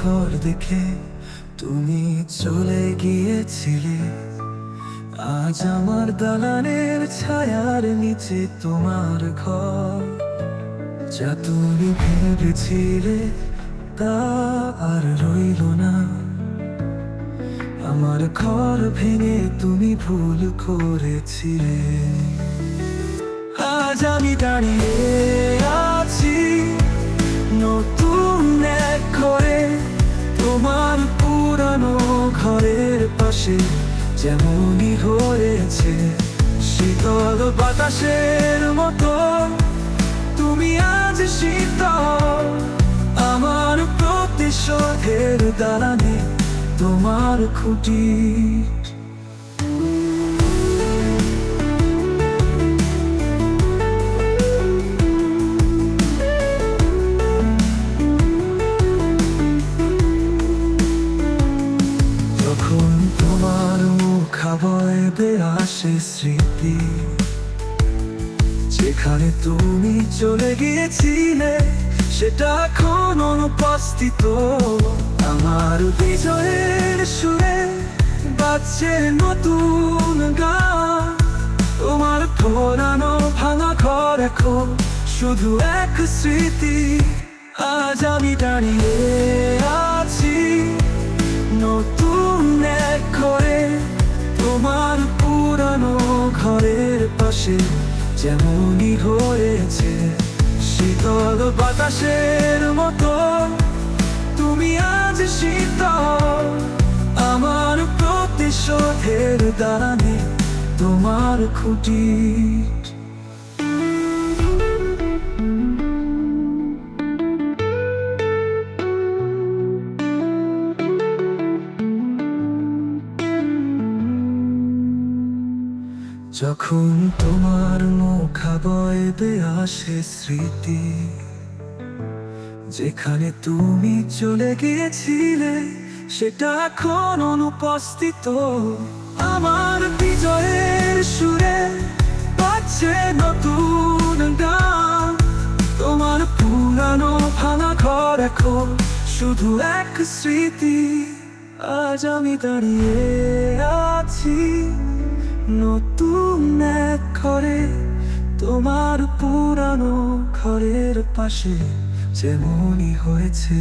ঘর দেখে তুমি চলে গিয়েছিলে। আজ আমার দালানের ছায়ার নিচে তোমার ঘর। যা তুমি ভেবেছিলে তা আর রইল না। আমার ঘর ভেঙে তুমি ভুল করেছিলে। আজ আমি দাঁড়িয়ে আছি নতুন এক ঘরে, তোমার পুরানো ঘরের পাশে যেমনই হয়েছে। শীতল বাতাসের মতো তুমি আজ শীতল। আমার প্রতিশোধের দালানে তোমার খুঁটি। যখন তোমার মুখাবয়বে আসে স্মৃতি, যেখানে তুমি চলে গিয়েছিলে সেটা এখন অনুপস্থিত। আমার বিজয়ের সুরে বাজছে নতুন গান। তোমার পুরানো ভাঙা ঘর এখন শুধু এক স্মৃতি। আজ আমি দাঁড়িয়ে আছি নতুন এক ঘরে, তোমার পুরানো ঘরের পাশে যেমনই হয়েছে। শীতল বাতাসের মতো তুমি আজ শীতল। আমার প্রতিশোধের দালানে তোমার খুঁটি। যখন তোমার মুখাবয়বে আসে স্মৃতি, যেখানে তুমি চলে গিয়েছিলে সেটা এখন অনুপস্থিত। আমার বিজয়ের সুরে বাজছে নতুন গান। তোমার পুরানো ভাঙা ঘর এখন শুধু এক স্মৃতি। আজ আমি দাঁড়িয়ে আছি নতুন এক ঘরে, তোমার পুরানো ঘরের পাশে যেমনই হয়েছে।